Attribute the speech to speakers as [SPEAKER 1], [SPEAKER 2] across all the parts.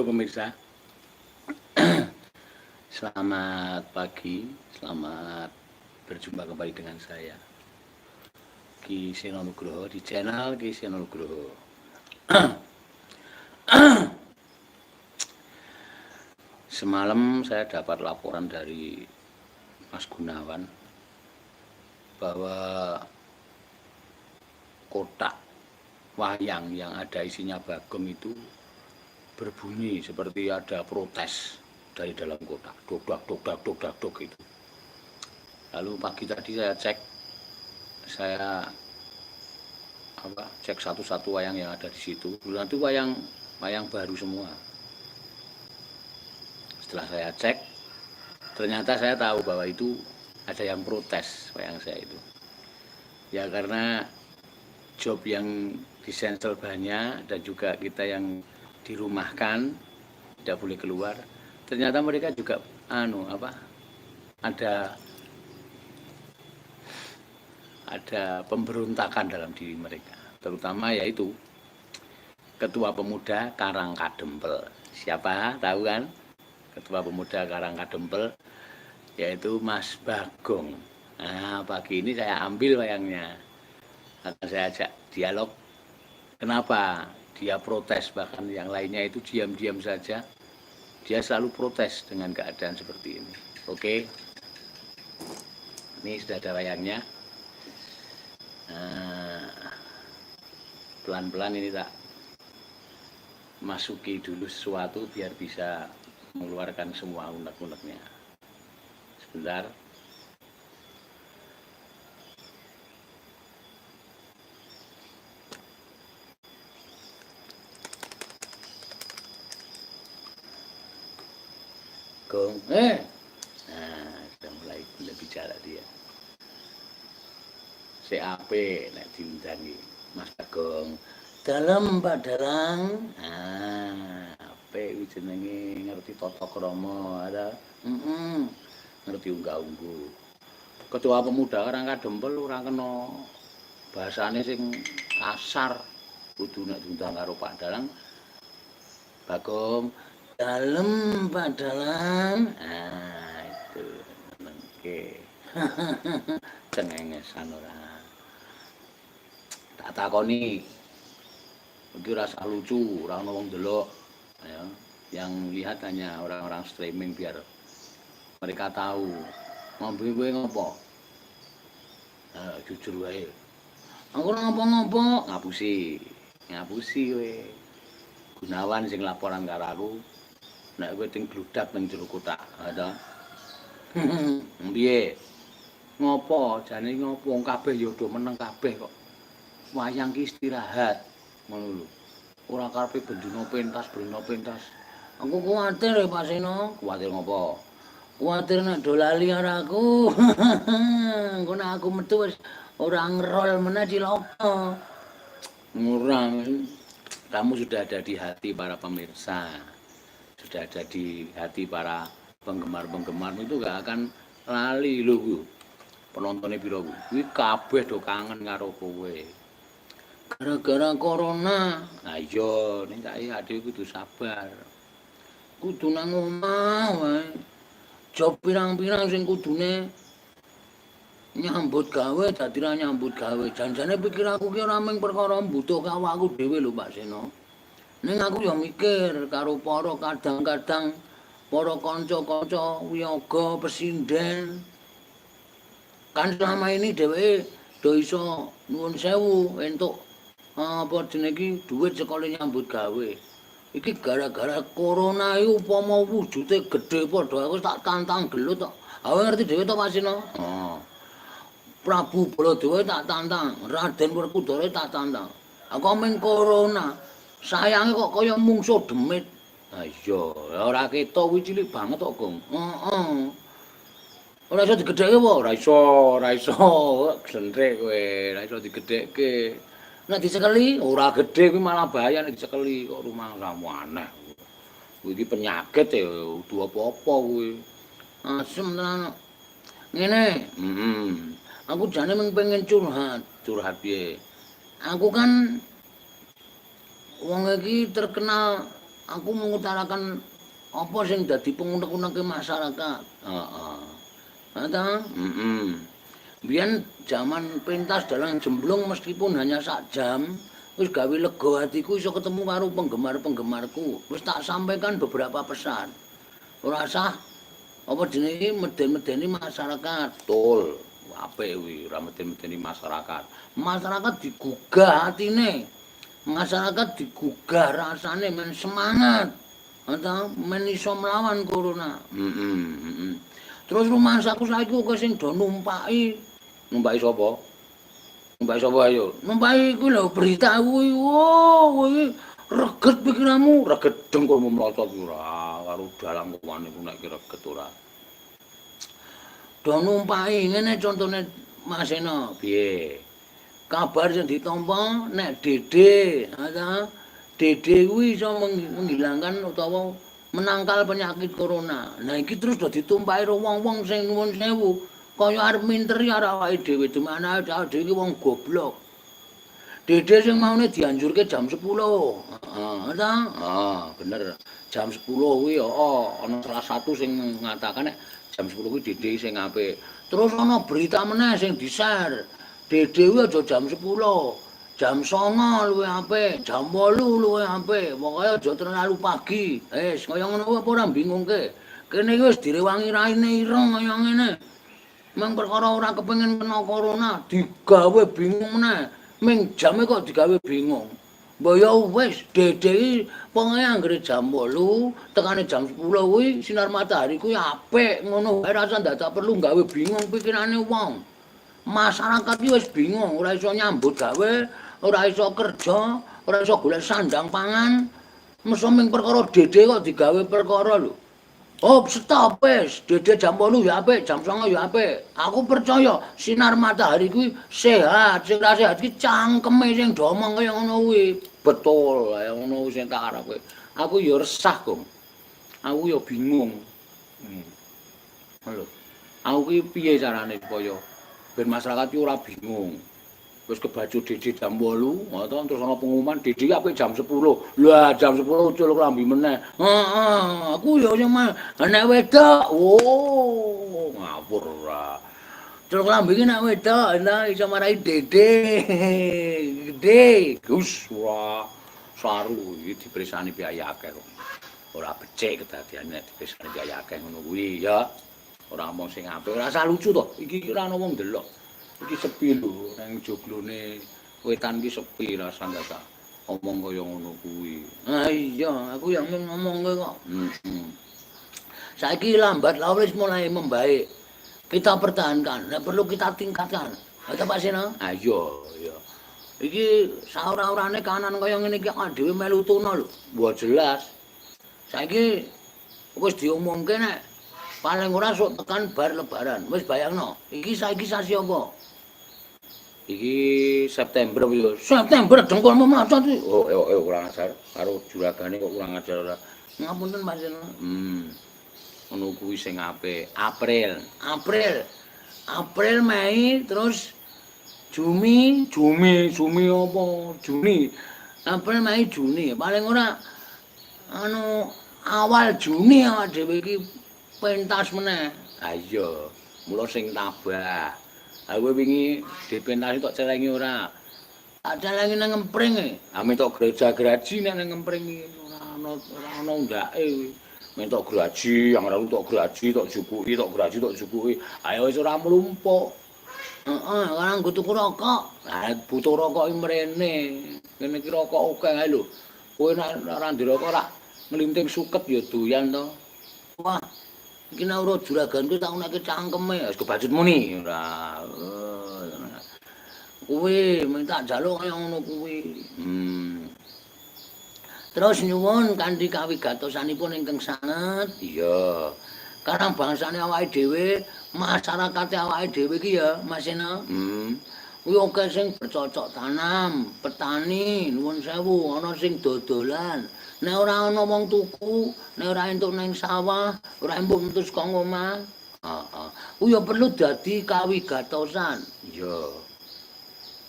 [SPEAKER 1] Halo pemirsa, selamat pagi, selamat berjumpa kembali dengan saya Ki Seno Nugroho di channel Ki Seno Nugroho. Semalam saya dapat laporan dari Mas Gunawan bahwa kotak wayang yang ada isinya Bagong itu berbunyi seperti ada protes dari dalam kotak, dogdak dogdak dogdak dog itu. Lalu pagi tadi saya cek satu-satu wayang yang ada di situ. Nanti wayang baru semua. Setelah saya cek, ternyata saya tahu bahwa itu ada yang protes wayang saya itu. Ya karena job yang disensel banyak dan juga kita yang dirumahkan tidak boleh keluar, ternyata mereka juga ada pemberontakan dalam diri mereka, terutama yaitu Ketua Pemuda Karangkadempel. Siapa tahu kan? Ketua Pemuda Karangkadempel yaitu Mas Bagong. Nah, pagi ini saya ambil wayangnya, akan saya ajak dialog. Kenapa dia protes, bahkan yang lainnya itu diam-diam saja. Dia selalu protes dengan keadaan seperti ini. Oke, ini sudah ada wayangnya. Pelan-pelan ini tak masuki dulu sesuatu biar bisa mengeluarkan semua unek-uneknya. Sebentar. Gong, nah, sudah mulai bicara dia. CAP nek diundangi Mas Bagong. Dalem Pak Darang. Nah, apik iki jenenge ngerti tata krama, ada. Ngerti unggah-ungguh. Ketua Pemuda Karangkadempel ora kena bahasane sing kasar. Kudu nek diundang karo Pak Darang. Bagong, dalem Pak Darang. Nah, itu nengke. Cengengesan ora. Tak takoni. Iki rasa lucu, ora ono wong delok. Ya. Yang lihat hanya orang-orang streaming biar mereka tahu. Ngombe kowe ngopo? Jujur wae. Aku ora ngopo-ngopo, ngapusi. Ngapusi kowe. Gunawan sing laporan karo aku. Nek kowe ting gludak ning jero kotak, ta. Piye? Ngopo? Jane ngopo wong kabeh ya do meneng kabeh kok. Wayang ki istirahat. Ngono lho. Ora karepe bendina pentas. Aku kuwatir ya Pak Seno. Kuwatir ngopo? Kuwatir nek do lali karo aku. Engko nek aku metu wis ora ngerol meneh cilaka. Ngurang. Kamu sudah ada di hati para pemirsa. Sudah ada di hati para penggemar-penggemar itu gak akan lali lho. Penontonnya piro kuwi kabeh do kangen karo kowe. Gara-gara corona. Nah iya, ning saiki adewe kudu sabar. Kudu nang omah wae. Job pirang-pirang sing kudune nyambut gawe dadi ra nyambut gawe. Janjane pikir aku ki ora mung perkara mbutuhke awakku dhewe lho Pak Seno. Ning aku ya mikir karo para kadang-kadang para kanca-kanca wiyaga pesinden. Kan selama ini dheweke do iso nuwun sewu entuk apa jenenge iki dhuwit sekali nyambut gawe. Iki gara-gara corona iki upama wujude gedhe padha aku tak tantang gelut kok. Awe ngerti dhewe to Pak Sino? Prabu Baladewa tak tantang, Raden Werkudara tak tantang. Aku mung corona. Sayange kok kaya mungsuh demit. Ha iya, ora ketok kuwi cilik banget kok, Gong. Heeh. Ora iso digedhekke apa? Ora iso. Glentrik kowe, ora iso digedhekke. Nek dicekeli ora gedhe kuwi malah bahaya nek dicekeli kok rumah kamu aneh. Kuwi iki penyakit ya, kudu apa-apa kuwi. Asem tenan. Ngene, aku jane mung pengen curhat piye. Aku kan wong iki terkenal aku mengutarakan apa sing dadi pengunek-uneke masyarakat. Heeh. Ta? Biyen zaman pentas dalang jemblung meskipun hanya sak jam, wis gawe lega hatiku iso ketemu karo penggemar-penggemarku. Wis tak sampaikan beberapa pesan. Ora usah apa jenenge meden-medeni masyarakat. Betul. Apik kuwi, ora meden-medeni masyarakat. Masyarakat digugah atine. Masyarakat digugah rasane men semangat. Atau men iso melawan corona. Terus rumahku saiki kok sing do numpaki. Numpaki sapa? Numpaki sapa ayo? Numpaki kuwi lho berita kuwi. Wo, kuwi reget pikiranmu, reget dengkulmu mlocot ora karo dalang kowane ku nek reget ora. Do numpaki ngene contone Mas Eno, piye? Kabar sing ditampa nek Dede, Dede kuwi iso menghilangkan utawa menangkal penyakit corona. Nah iki terus do ditumpaki karo wong-wong sing nuwun sewu, kaya arep minteri arek awake dhewe, dimana awake dhewe iki wong goblok. Dede sing maune dianjurke jam 10. Heeh, ta? Bener. Jam 10 kuwi ana salah satu sing ngatakan nek jam 10 kuwi Dede sing apik. Terus ana berita meneh sing di-share. Dede kuwi aja jam 10. Jam 09.00 luwih apik, jam 8 luwih apik. Pokoke aja terlalu pagi. Kaya ngono kuwi apa ora bingungke. Kene iki wis direwangi raine ireng kaya ngene. Meng perkara ora kepengin kena corona, digawe bingung meneh. Ming jame kok digawe bingung. Mbok ya wis, Dede iki pokoke anggere jam 8 tekane jam 10 kuwi sinar matahari kuwi apik ngono wae rasa dadak perlu gawe bingung pikirane wong. Masyarakat iki wis bingung, ora iso nyambut gawe, ora iso kerja, ora iso golek sandang pangan. Mesa ming perkara Dede kok digawe perkara lho. Oh, stop wis. Dede jam 8 ya apik, jam 09 ya apik. Aku percaya sinar matahari kuwi sehat, sing ra sehat iki cangkeme sing domong kaya ngono kuwi. Betul, kaya ngono sing tak arepke. Aku ya resah, Gong. Aku ya bingung. Lho. Aku ki piye carane supaya ben masyarakat ki ora bingung. Wis kebacu Dede jam 8, terus ana pengumuman Dede ki apik jam 10. Lah jam 10 ucul klambi meneh. Heeh, aku ya sing nek wedok. Oh, ngawur ora. Ucul klambi ki nek wedok, lah iso marai Dede. Gede, Gus ora saru iki dipresani biaya akeh kok. Ora becik kedadiane nek dipresani biaya akeh ngono kuwi ya. Ora omong sing apik, ora usah lucu to. Iki ora ana wong ndelok. Iki sepi lho, nang joglone wetan iki sepi rasane tak omong kaya ngono kuwi. Iya, aku yang ngomongke kok. Saiki lambat laun wis mulai membaik. Kita pertahankan, nek perlu kita tingkatkan. Ada Pak Sena? Iya, iya. Iki saora-orane kanan kaya ngene iki dhewe melu tuna lho. Mbok jelas. Saiki wis diomongke nek paling ora sok tekan bar lebaran. Wis bayangno, iki saiki sasi apa? Iki September yo. September dengkulmu macet iki. Oh, kurang ajar. Karo juragane kok kurang ajar ora. Ngapunten Mas. Ngono kuwi sing apik. April. April, Mei, terus Juni apa? Juni. April, Mei, Juni. Paling ora anu awal Juni awak dhewe iki pentas meneh. Ha iya, mula sing tabah. Aku wingi dipentasi tok celengi ora. Tak celengi nang ngempring e. Tok gereja-gereji nang ngempring iki ora ana ndake kuwi. Mentok graji, yang lalu tok graji, tok jupuki, tok graji, tok jupuki. Ayo wis ora mlumpuk. Heeh, sekarang gue tuku rokok. Lah butuh rokok iki mrene. Kene iki rokok akeh ae lho. Kowe nek ora ndirokok ora nglinting suket ya doyan to. Wah, iki nek ora juraganku tak uneke cangkeme, wis kebacut muni ora. Kuwi minta njaluk kaya ngono kuwi. Terus nyuwun kanthi kawigatosanipun ingkang sanget. Iya. Karang bangsane awake dhewe, masyarakate awake dhewe iki ya, Mas Ena. Kuwi akeh sing bercocok tanam, petani, nuwun sewu, ana sing dodolan. Nek ora ana wong tuku, nek ora entuk ning sawah, ora empuk metu saka omah. Heeh. Kuwi ya perlu dadi kawigatosan. Iya.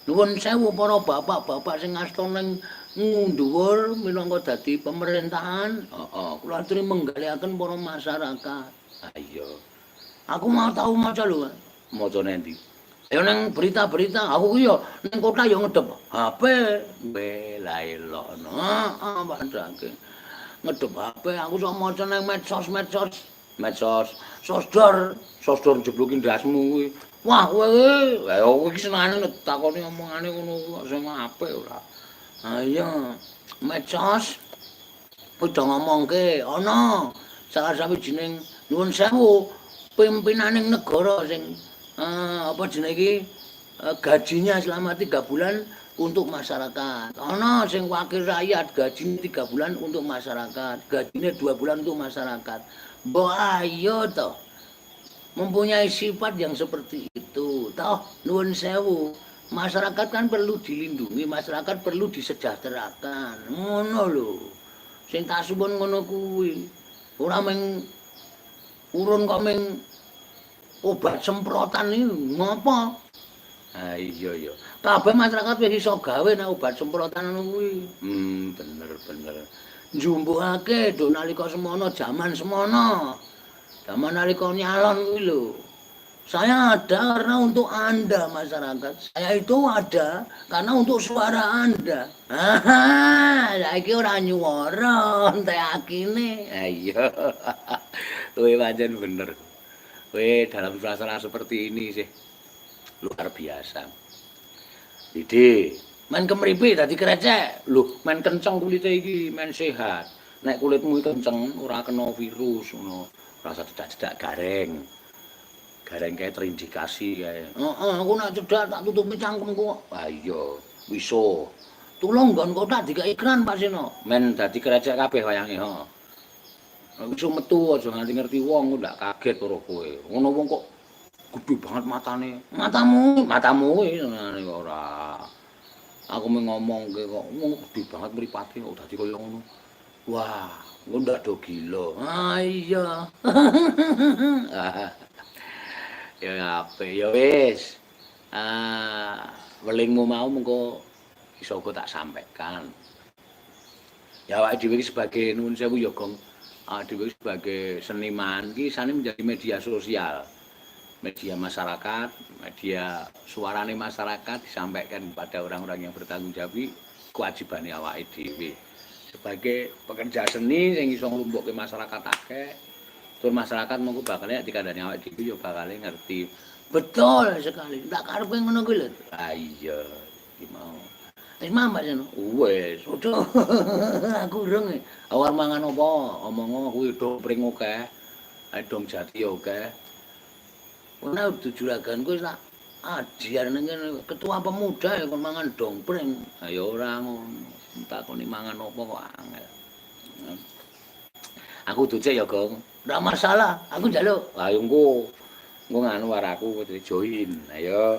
[SPEAKER 1] Nuwun sewu para bapak-bapak sing asta ning Dhuwur minangka dadi pemerintahan, heeh, kula aturi menggaliaken para masyarakat. Ah iya. Aku mau tau maca lho. Macane endi? Ya nang berita-berita, aku ki yo ning kota yo ngedep HP. Bela elokno. Heeh, Pak Drake. Ngedep HP, aku sok maca nang medsos. Medsos, sosdor jebluki ndasmu kuwi. Wah, kowe kuwi, lha kowe iki senengane takoni omongane ngono kok sing apik ora. Ha iya, medsos padha ngomongke ana salah sawijining nuwun sewu pimpinaning negara sing apa jenenge iki gajinya selama 3 bulan untuk masyarakat. Ana sing wakil rakyat gajinya 3 bulan untuk masyarakat, gajinya 2 bulan untuk masyarakat. Mbok ayo toh mempunyai sifat yang seperti itu. Toh nuwun sewu. Masyarakat kan perlu dilindungi, masyarakat perlu disejahterakan. Ngono lho. Sing tak suwun ngono kuwi. Ora meng urun kok meng obat semprotan iki ngopo? Ah iya. Kabeh masyarakat wis iso gawe nek obat semprotan ngono kuwi. Bener. Njumbuhake do nalika semono jaman semono. Zaman nalika nyalon kuwi lho. Saya ada karena untuk Anda masyarakat. Saya itu ada karena untuk suara Anda. Saiki ora nyuwara, entek akine. Ah iya. Kowe pancen bener. Kowe dalam suasana seperti ini sih luar biasa. Didi, main kemripi dadi krecek. Loh, main kenceng kulite iki, main sehat. Nek kulitmu kenceng ora kena virus ngono. Rasa cedak-cedak garing. Gareng kae terindikasi kae. Heeh, aku nek cedak tak tutupi cangkemku. Ah iya, bisa. Tulung nggon kotak dikai iklan Pak Sino. Men dadi krecek kabeh wayange, heeh. Iso metu aja nganti ngerti wong ndak kaget karo kowe. Ngono wong kok gede banget matane. Matamu ngene ora. Aku mung ngomongke kok wong gede banget mripate kok dadi kaya ngono. Wah, engko ndak do gila. Ah iya. Ya apik ya wis. Welingmu mau mengko iso aku tak sampaikan. Ya awake dhewe iki sebagai nuwun sewu ya Gong. Awake dhewe sebagai seniman iki sane menjadi media sosial. Media masyarakat, media suarane masyarakat disampaikan kepada orang-orang yang bertanggung jawab kewajiban awake dhewe. Sebagai pekerja seni sing iso nglumpukke masyarakat akeh, tur masyarakat mengko bakal nek dikandani awake dhewe ya bakal ngerti. Betul sekali. Ndak karepe ngono kuwi lho. Ah iya, iki mau. Wis mambak sono. Wis, udah. Aku urung. Awar mangan apa? Omong kuwi do pring akeh. Dong jati akeh. Ana juragan kuwi tak ajar ning ketua pemuda ya kon mangan dongpring. Ha ya ora ngono. Takoni mangan apa kok angel. Aku ducek ya, Gong. Ora masalah, aku njaluk. Ayo engko nganu waraku join. Ayo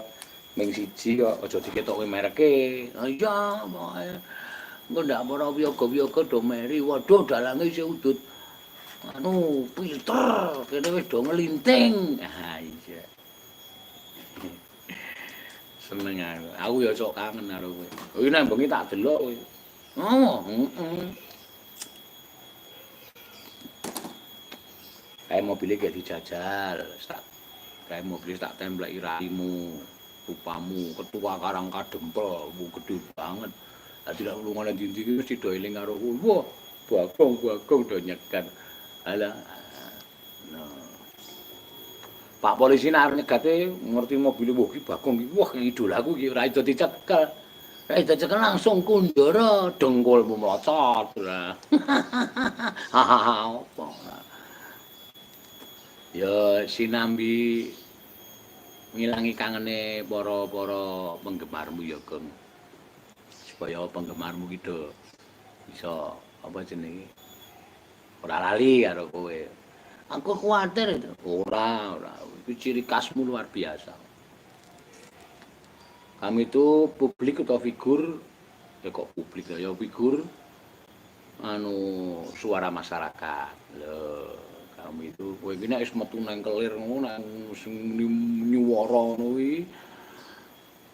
[SPEAKER 1] ming siji kok aja diketokke mereke. Ha iya, pokoke engko ndak para wiyaga-wiyaga do meri. Waduh, dalange isih udut. Anu, filter, kene wis do ngelinting. Ah iya. Seneng aku. Aku ya sok kangen karo kowe. Iki nek bengi tak delok kowe. Oh, Kayak mobilnya gak dijajal, kayak mobilnya tak templeki raimu, rupamu, ketua Karang Kadempel, gede banget. Tadi lah ulungan yang tinggi mesti doiling karo wah, bagong do nyegat. Alah, nah. Pak polisi nek arep nyegate ngerti mobilnya wah iki bagong iki, wah idolaku iki ora iso dicekel. Ora iso dicekel langsung kundara, dengkulmu mlocot. Hahaha, apa? Ya sinambi ngilangi kangene para penggemarmu ya, Gong. Supaya penggemarmu gitu bisa apa jenenge? Ora lali karo kowe. Aku kuwatir itu. Ora. Itu ciri khasmu luar biasa. Kami itu publik atau figur ya kok publik ya figur anu suara masyarakat. Loh. Kami itu kowe iki nek wis metu nang kelir ngono nang sing nyuwara ngono kuwi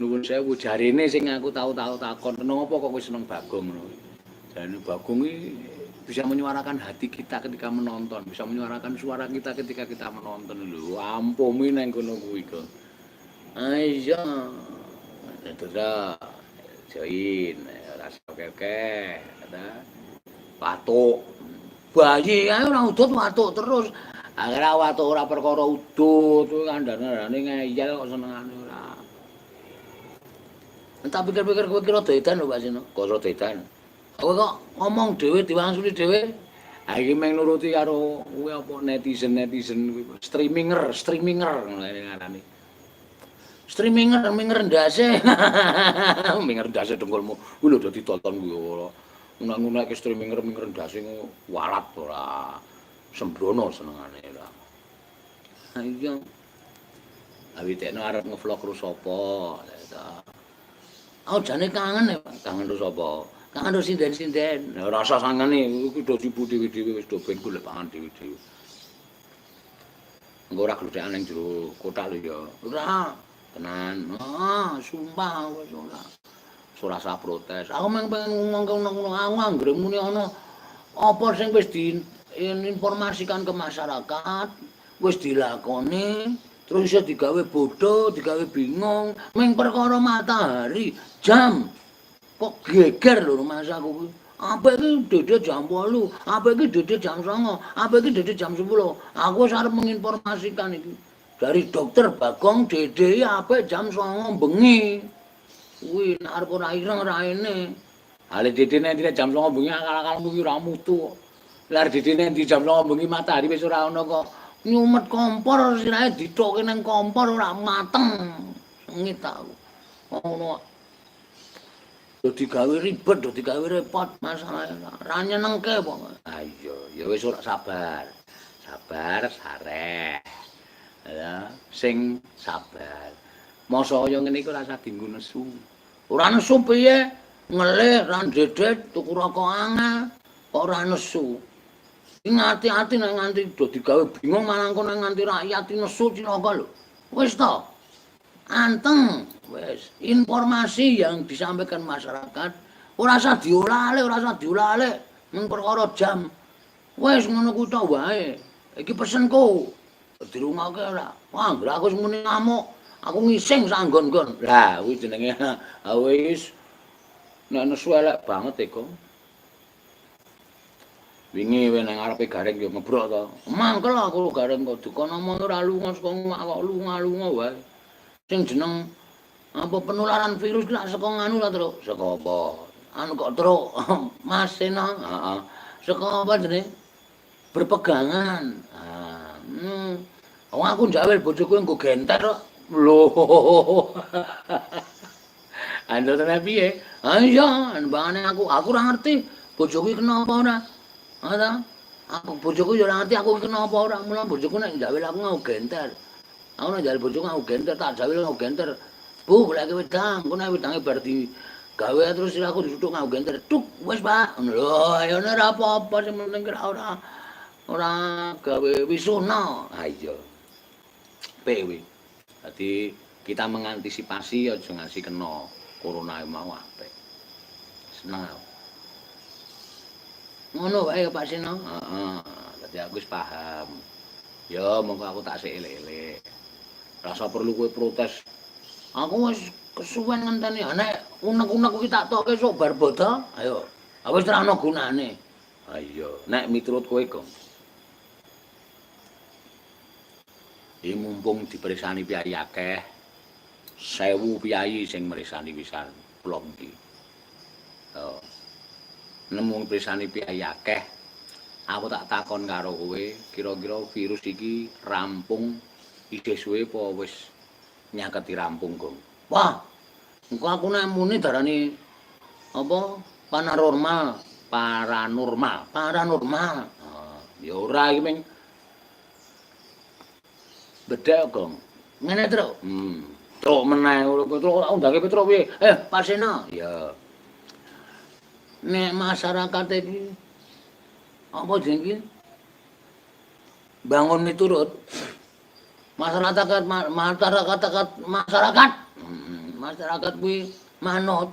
[SPEAKER 1] Nuwun sewu jarene sing aku tahu-tahu takon, "Kenapa kok kowe seneng Bagong?" ngono. Jarene Bagong iki bisa menyuarakan hati kita ketika menonton, bisa menyuarakan suara kita ketika kita menonton lho. Ampumi nang kono kuwi kok. Ah iya. Terus join rasa kekeh, kata watuk. Bayi ae ora udut watuk terus. Akhirnya watuk ora perkara udut, kuwi kandhane ngeyel kok senengane ora. Tak pikir-pikir kowe kira edan lho Pak Sino, kok rada edan. Kowe kok ngomong dhewe diwangsuli dhewe. Ha iki meng nuruti karo kuwi apa netizen kuwi. Streaminger ngene ngarani. Minger ndase. Minger ndase dengkulmu. Kuwi lho dadi tonton kuwi ora. Ngunak-ngunakke minger ndase walat ora. Sembrono senengane ora. Ha iya. Awitekno arep ngevlog karo sapa? Aku jane kangen ya, kangen karo sapa? Kangen karo sinden-sinden. Ya rasa sangene iku do dibu dhewe-dhewe wis do ben golek pangan dhewe-dhewe. Engko ora gludhekan ning jero kotak lho ya. Ora. Tenan, sumpah wis ora. Ora usah protes. Aku mung pengen ngomong aku anggere muni ana apa sing wis diinformasikan ke masyarakat, wis dilakoni, terus iso digawe bodoh, digawe bingung, ming perkara matahari, jam. Kok geger lho masaku kuwi. Apa iki dede jam 8, apa iki dede jam 9, apa iki dede jam 10. Aku wis arep menginformasikan iki. Dari dokter Bagong Dede apik jam 09.00 bengi. Kuwi nek arep ora ireng raine. Ale Dede nek jam 09.00 bengi akal-akalmu ki ora mutu. Lah Dede nek jam 09.00 bengi matahari wis ora ana kok nyumet kompor sirahe dithokke nang kompor ora mateng. Sengit aku. Ngono. Do digawe ribet, do digawe repot masalahe. Ra nyenengke kok. Ha iya, ya wis ora sabar. Sabar sareh. Ya, sing sabar. Masa kaya ngene iki ora usah dienggo nesu. Ora nesu piye? Ngelih ra dedet tuku rokok angel kok ora nesu. Iki ngati-ati nek nganti do digawe bingung malah kono nganti rakyat nesu cilaka lho. Wis to. Anteng, wis. Informasi yang disampaikan masyarakat ora usah diolah-alih, ora usah diolah-alih mung perkara jam. Wis ngono kuwi tok wae. Iki pesenku. Dirungokke ora. Wah, anggere aku muni ngamuk, aku ngising sak nggon-nggon. Lah, kuwi jenenge wis nek nesu elek banget iku. Wingi nang ngarepe gareng yo ngebrok to. Mangkel aku gareng kok dikono omong ora lunga saka omah kok lunga-lunga wae. Sing jeneng apa penularan virus ki saka nganu lah, Truk. Saka apa? Anu kok, Truk. Mas Sena, heeh. Saka apa jenenge? Berpegangan. Wong aku njawel bojoku nggo genter kok. Lho. Ando tenan piye? Ha iya, mbangane aku ora ngerti bojoku kena apa ora. Ha ta? Aku bojoku ya ora ngerti aku kena apa ora. Mula bojoku nek njawel aku nggo genter. Aku nek njawel bojoku nggo genter, tak jawel nggo genter. Bu, golek wedang, kok nek wedange bar di gawe terus aku disuthuk nggo genter. Tuk, wis Pak. Lho, ya ora apa-apa sing penting ora gawe wisuna. Ha iya. Kuwi. Dadi kita mengantisipasi aja ngasih kena corona mau apik. Seneng aku. Ngono wae Pak Sino. Heeh. Dadi aku wis paham. Ya monggo aku tak sik elek-elek. Rasa perlu kowe protes. Aku wis kesuwen ngenteni. Nek unek-unek kuwi tak tokke sok bar bodo. Ayo. Wis ora ana gunane. Ha iya. Nek miturut kowe kok. Iki mumpung dipersani piyai akeh, 1000 piyai sing mresani pisan vlog iki. Nemu pirsani piyai akeh, aku tak takon karo kowe, kira-kira virus iki rampung isih suwe apa wis nyaketi rampung, Gong? Wah, engko aku nek muni darani apa paranormal. Ya ora iki ming bedhek, Gong. Ngene, Truk. Truk meneh Truk undangke Truk piye? Pak Sena. Ya. Nek masyarakat iki apa jenenge? Bangun miturut. Masyarakat masyarakat kuwi manut.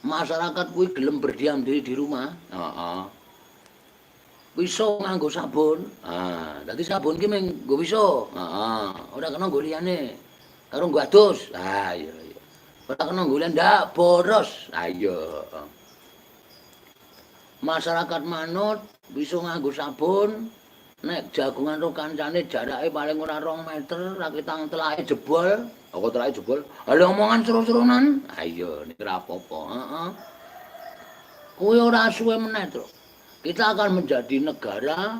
[SPEAKER 1] Masyarakat kuwi gelem berdiam diri di rumah. Heeh. Pisau nganggo sabun. Dadi sabun ki mung nggo pisau. Ora kena nggo liyane. Karo nggo adus. Iya. Ora kena nggo ndak boros. Iya. Masyarakat manut bisa nganggo sabun. Nek jagungan karo kancane jarake paling ora 2 meter, ra ketang telake jebol. Apa telake jebol? Lah omongan seru-serunan. Iya, nek ora apa-apa. Heeh. Kuwi ora suwe meneh, Tru. Kita akan menjadi negara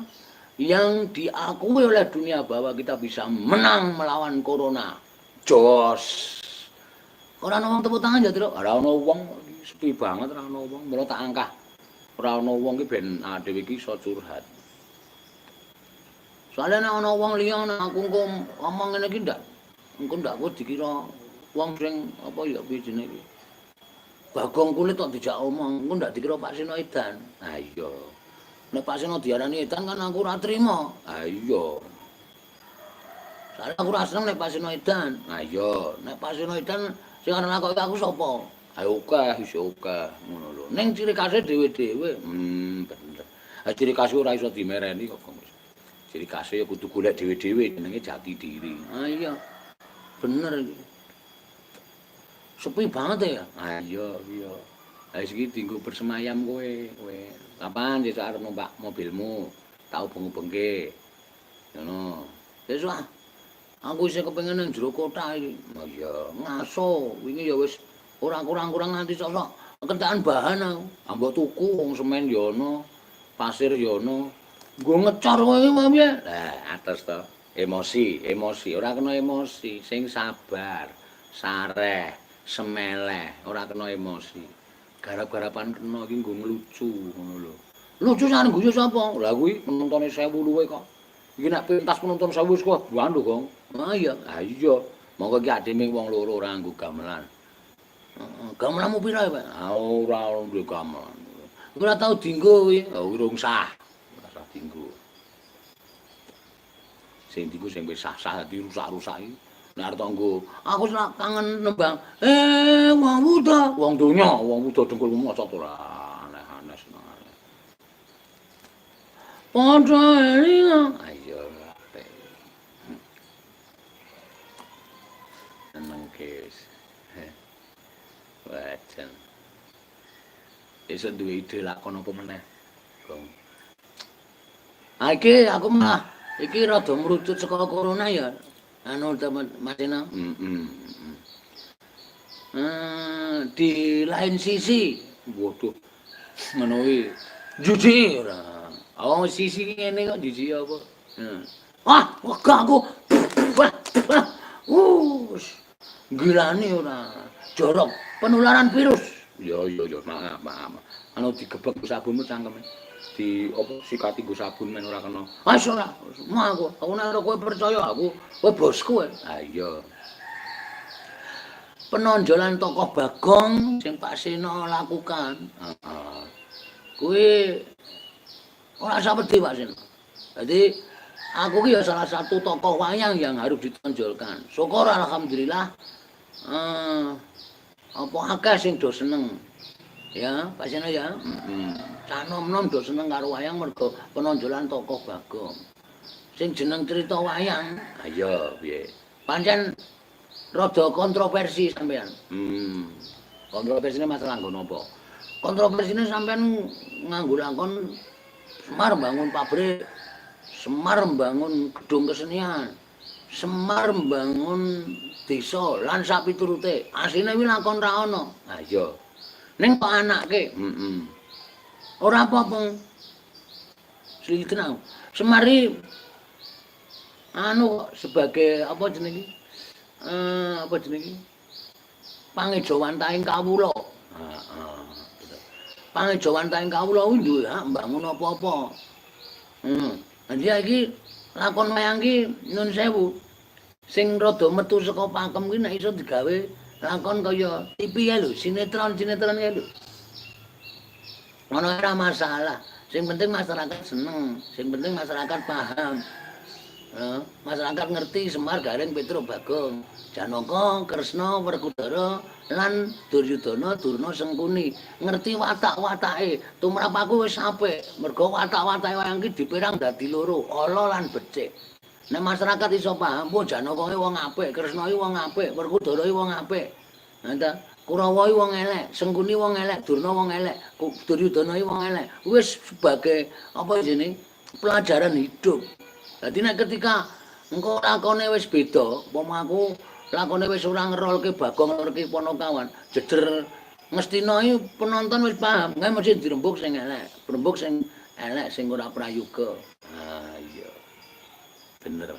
[SPEAKER 1] yang diakui oleh dunia bahwa kita bisa menang melawan corona. Jos. Ora ana wong tepuk tangan ya, Tru. Ora ana wong, sepi banget ora ana wong. Mula tak angkah. Ora ana wong ki ben dhewe iki iso curhat. Soalnya nek ana wong liya nek aku engko ngomong ngene iki ndak. Engko ndak kok dikira wong sing apa ya piye jenenge iki. Bagong kulit kok dijak omong, engko ndak dikira Pak Sino Edan. Ha iya. Nek Pak Sino diarani Edan kan aku ora trima. Ha iya. Soalnya aku ora seneng nek Pak Sino Edan. Ha iya, nek Pak Sino Edan sing arep nakoki aku sapa? Ayo akeh, wis akeh ngono lho. Ning ciri khase dhewe-dhewe. Bener. Ha ciri khase ora iso dimereni kok. Ciri khase ya kudu golek dhewe-dhewe jenenge jati diri. Ah iya. Bener iki. Sepi banget ya. Ah iya. Lah iki dienggo bersemayam kowe. Kapan sesuk arep numpak mobilmu? Tak ubeng-ubengke. Ngono. Sesuk aku isih kepengin nang jero kota iki. Oh iya, ngaso. Wingi ya wis ora kurang-kurang nganti sosok kentekan bahan aku. Ambok tuku wong semen ya ana, pasir ya ana. Nggo ngecor kowe iki piye? Lah, atos to. Emosi. Ora kena emosi, sing sabar, sareh, semeleh, ora kena emosi. Garap-garapan kena iki nggo nglucu ngono lho. Lucu sak guyu sapa? Lah kuwi penontone 1000 luwe kok. Iki nek pentas penonton 1000 wis kok buan lho, Gong. Ah iya. Monggo iki ademe wong loro ora nggo gamelan. Heeh. Gamelanmu pira, Pak? Ora duwe gamelan. Ora tau dienggo kuwi. Urung sah. Dinggo. Sing dinggo sing wis sah-sah dirusak-rusaki. Nek arep nggo, aku kangen nembang. Wong wuda, wong donya, wong wuda dengkulmu maca ora aneh-aneh senengane. Padha eling. Ayo apik. Seneng kes. Wajan. Iso duwe ide lakon apa meneh, Gong. Iki aku malah iki rada mrucut saka corona ya. Anu Mas Ina. Di lain sisi, waduh. Ngono kuwi. Jujur ora. Oh, sisi ngene kok jijik apa? Wegah aku. Gilane ora. Jorok penularan virus. Ya, maaf. Anu digebek sabunmu cangkeme. Di apa sikati nggo sabun men ora kena. Wis ora, mau aku nek kowe percaya aku, kowe bosku. Ha iya. Penonjolan tokoh Bagong sing Pak Sino lakukan. Heeh. Kuwi ora usah wedi Pak Sino. Jadi aku ki ya salah satu tokoh wayang yang harus ditonjolkan. Syukur alhamdulillah. Apa akeh sing do seneng. Ya, Pak Sino ya. Canom-nom do seneng karo wayang mergo penonjolan tokoh Bagong. Sing jeneng cerita wayang. Ha iya, piye? Pancen rada kontroversi sampean. Kontroversine masalah nggo napa? Kontroversine sampean nganggo lakon Semar bangun pabrik, Semar bangun gedung kesenian, Semar bangun desa lan sapiturute. Asline kuwi lakon ra ono. Ha iya. Ning kok anake, ora apa-apa. Seliki tenang. Semari anu sebagai apa jenenge? Apa jenenge? Pangejawantaing kawula. Heeh. Pangejawantaing kawula kuwi duwe hak mbangun apa-apa. Dia iki lakon wayang iki nyun sewu. Sing rada metu saka pakem kuwi nek iso digawe lakon kaya TV ya lho, sinetron ya lho. Ngono ora masalah. Sing penting masyarakat seneng, sing penting masyarakat paham. Masyarakat ngerti Semar Gareng Petro Bagong Janaka Kresna Werkudara lan Duryudana Durna Sengkuni ngerti watak-watake tumrap aku wis apik mergo watak-watake wayang iki dipirang dadi loro ala lan becik nek masyarakat iso paham po Janaka iki wong apik Kresna iki wong apik Werkudara iki wong apik ngata Kurawa iki wong elek Sengkuni wong elek Durna wong elek Duryudana iki wong elek wis sebagai apa jenenge pelajaran hidup. Dadi nek ketika engko lakone wis beda, umpama aku lakone wis ora ngerolke Bagong ngerolke Ponokawan, jejer mestina iki penonton wis paham, nggak mesti dirembuk sing elek, dirembuk sing elek sing ora prayoga. Ah iya. Bener.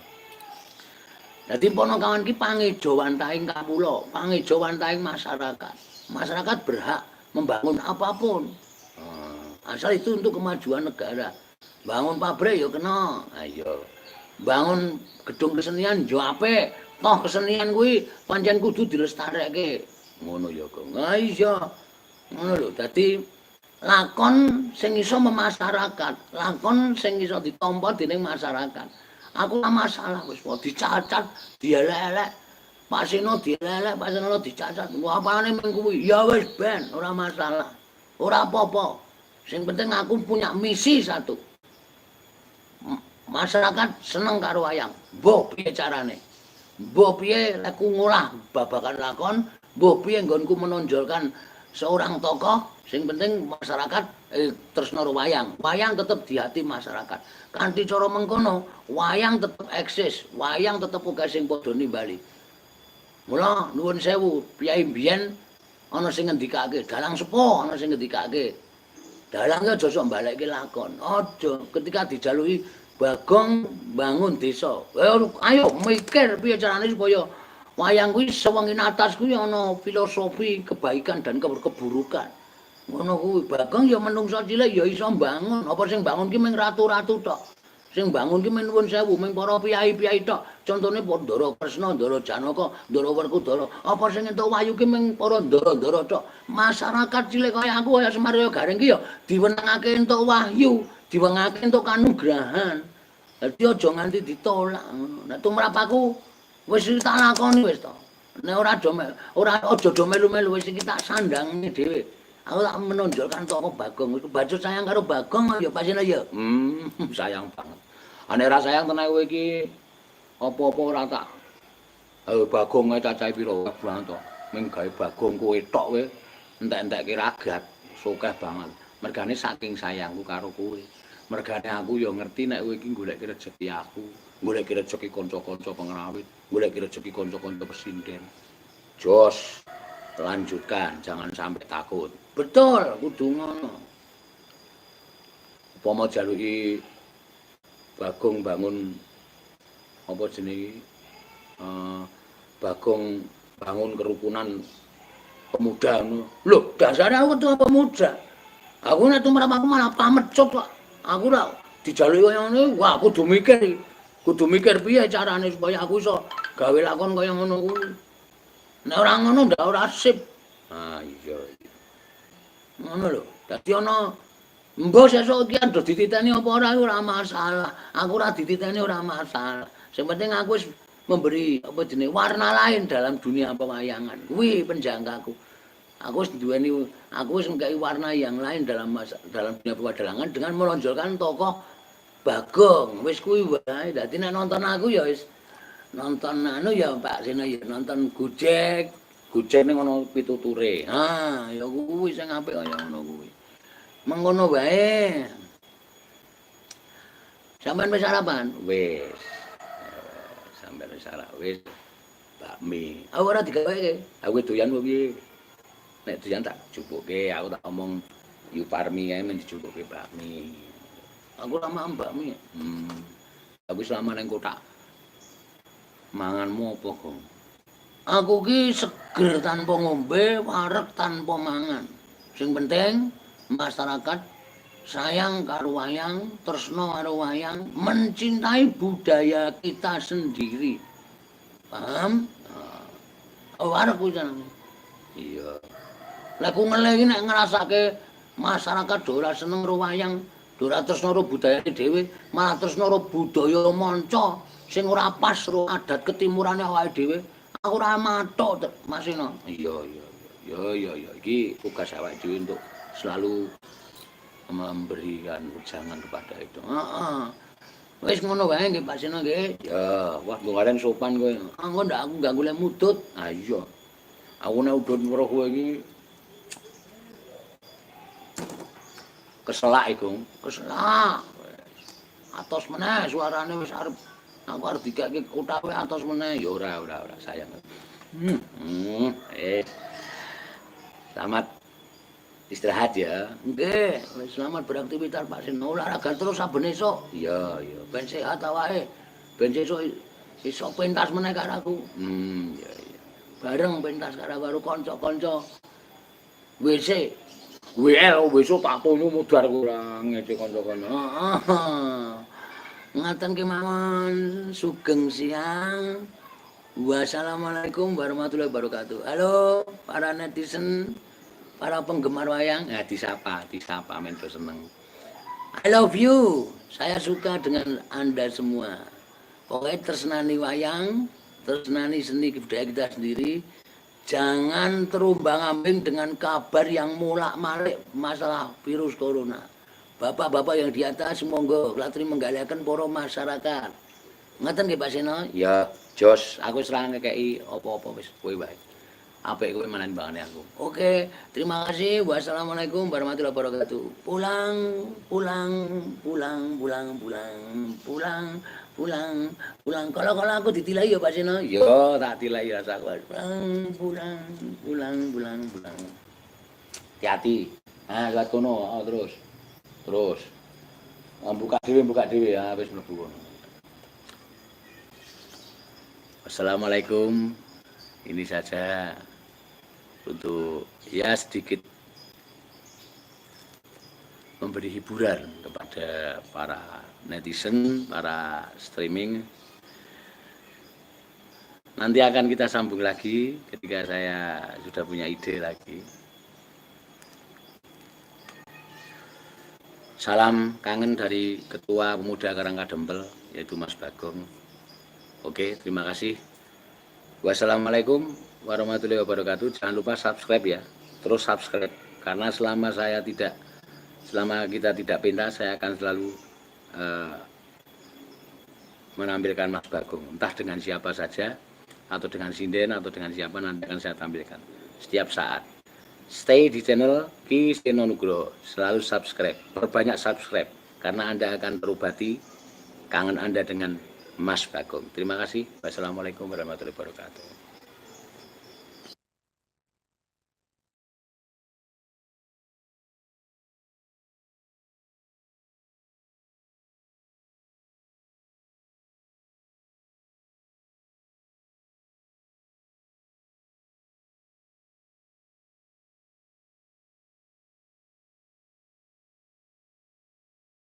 [SPEAKER 1] Dadi Ponokawan ki pangeja wantahing kawula, pangeja wantahing masyarakat. Masyarakat berhak membangun apapun. Asal itu untuk kemajuan negara. Bangun pabrik ya kena. Ayo. Bangun gedung kesenian yo apik. Toh kesenian kuwi pancen kudu dilestarekke. Ngono ya, Kang. Ha iya. Ngono lho. Dadi lakon sing iso memasyarakat, lakon sing iso ditampa dening masyarakat. Aku ora masalah wis dicacat, dielek-elek. Pak Sino dielek, Pak Sino dicacat. Apane mung kuwi? Ya wis ben, ora masalah. Ora apa-apa. Sing penting aku punya misi satu. Masyarakat seneng karo wayang. Mbah piye carane? Mbah piye leku ngolah babagan lakon, mbah piye nggonku menonjolkan seorang tokoh, sing penting masyarakat tresna karo wayang. Wayang tetep di hati masyarakat. Kanthi cara mengkono, wayang tetep eksis, wayang tetep uga sing padha nimbali. Mula nuwun sewu, piyai mbiyen ana sing ngendikake, dalang sepuh ana sing ngendikake. Dalang aja sok mbalekke lakon. Aja ketika dijaluki Bagong bangun desa. Ayo mikir piye carane supaya wayang kuwi sewengin atas kuwi ana filosofi kebaikan dan keburukan. Ngono kuwi Bagong ya menungso cilik ya iso bangun. Apa sing bangun ki mung ratu-ratu tok. Sing bangun ki men nuwun sewu mung para piyai-piyai tok. Contone Ndara Kresna, Ndara Janaka, Ndara Werkudara. Apa sing entuk wayu ki mung para ndara-ndara tok. Masyarakat cilik kaya aku kaya Semar Gareng ki ya diwenangake entuk wahyu. Diwengake entuk kanugrahan. Dadi aja nganti ditolak ngono. Nek tumrap aku wis tak lakoni wis to. Nek ora aja do melu-melu wis iki tak sandangi dhewe. Aku tak menonjolkan tokoh Bagong. Baju sayang karo Bagong ya pasine ya. Sayang banget. Nek ora sayang tenan kowe iki apa-apa ora tak. Bagong ae cacahe pira banget to. Ming gawe Bagong kowe tok kowe entek-entekke ragat. Sokeh banget. Mergane saking sayangku karo kowe. Mergane aku ya ngerti nek kowe iki goleki rejeki aku, goleki rejeki kanca-kanca pengrawit, goleki rejeki kanca-kanca pesinden. Jos, lanjutkan, jangan sampai takut. Betul, kudu ngono. Upama jaluki Bagong bangun apa jenenge? Bagong bangun kerukunan pemuda ngono. Lho, dasare aku ketua pemuda. Aku nek tumrap aku malah pamecut kok. Aku ora dijaluki kaya ngono, wah kudu mikir. Kudu mikir piye carane supaya aku iso gawe lakon kaya ngono kuwi. Nek ora ngono ndak ora sip. Ah iya. Ngono lho. Dadi ana mbok sesuk iki ado dititeni apa ora masalah. Aku ora dititeni ora masalah. Sing penting aku wis memberi apa jenenge warna lain dalam dunia pewayangan. Kuwi penjangkaku. Aku wis nggawe warna yang lain dalam dunia pewayangan dengan menonjolkan tokoh Bagong. Wis kuwi wae. Dadi nek nonton aku ya wis nonton anu ya Pak Sino ya nonton Gojek. Gojek ning ana pituture. Ha, ya kuwi sing apik kaya ngono kuwi. Mengkono wae. Sampeyan wis sarapan? Wis. Sampeyan wis sarapan wis. Bakmi. Aku ora digaweke. Aku doyan kok piye. Nek doyan tak jupuke, aku tak omong Yu Parmi ae men dijupuke bakmi. Aku ora mang bakmi. Aku selama ning kotak manganmu apa, Gong? Aku ki seger tanpa ngombe, wareg tanpa mangan. Sing penting masyarakat sayang karo wayang, tresna karo wayang, mencintai budaya kita sendiri. Paham? Wareg kuwi jenenge. Iya. Lah ku ngele iki nek ngrasake masyarakat ora seneng karo wayang, ora tresna karo budayane dhewe, malah tresna karo budaya manca. sing ora pas karo adat ketimurane awake dhewe. Aku ora matok, Mas Ino. Iya. Iki tugas awake dhewe untuk selalu memberikan ujangan kepada itu. Heeh. Wis ngono wae nggih Pak Sino nggih. Ya, wah kemarin sopan kowe. Engko ndak aku gak golek mutut. Ah iya. Aku nek udut weruh kowe iki keselak iku, keselak. Atos meneh suarane wis arep aku arep dikake kuthawe atos meneh. Ya ora sayang. Selamat istirahat ya. Nggih, selamat beraktivitas Pak Sino. Olahraga terus saben esuk. Iya, ben sehat awake. Ben esuk iso pentas meneh karo aku. Iya. Bareng pentas karo kanca-kanca WC. WL besok tak tunu mudhar kurang ngece kanca-kanca. Heeh. Ngaten kemawon sugeng siang. Wassalamualaikum warahmatullahi wabarakatuh. Halo para netizen, para penggemar wayang. Nah, disapa mento seneng. I love you. Saya suka dengan Anda semua. Pokoknya tersenani wayang, tersenani seni budaya kita sendiri. Jangan terombang-ambing dengan kabar yang mulak-malik masalah virus corona. Bapak-bapak yang di atas monggo latri menggaliakan para masyarakat. Ngeten nggih Pak Sino? Ya, jos, aku serang ngekeki apa-apa wis kowe wae. Apik kowe manan bangane aku. Oke, terima kasih. Wassalamualaikum warahmatullahi wabarakatuh. Pulang. Kalau aku ditilai ya Pak Sino. Yo, tak tilai rasaku. Pulang. Hati-hati. Nah, lewat kono terus. Buka dhewe ya wis mlebu kono. Assalamualaikum. Ini saja untuk ya sedikit memberi hiburan kepada para netizen, para streaming. Nanti akan kita sambung lagi ketika saya sudah punya ide lagi. Salam kangen dari Ketua Pemuda Karangkadempel, yaitu Mas Bagong. Oke, terima kasih. Wassalamualaikum warahmatullahi wabarakatuh. Jangan lupa subscribe ya. Terus subscribe karena selama kita tidak pentas, saya akan selalu menampilkan Mas Bagong. Entah dengan siapa saja, atau dengan sinden, atau dengan siapa nanti akan saya tampilkan setiap saat. Stay di channel Ki Seno Nugroho. Selalu subscribe. Perbanyak subscribe karena Anda akan terobati kangen Anda dengan Mas Bagong. Terima kasih. Wassalamualaikum warahmatullahi wabarakatuh.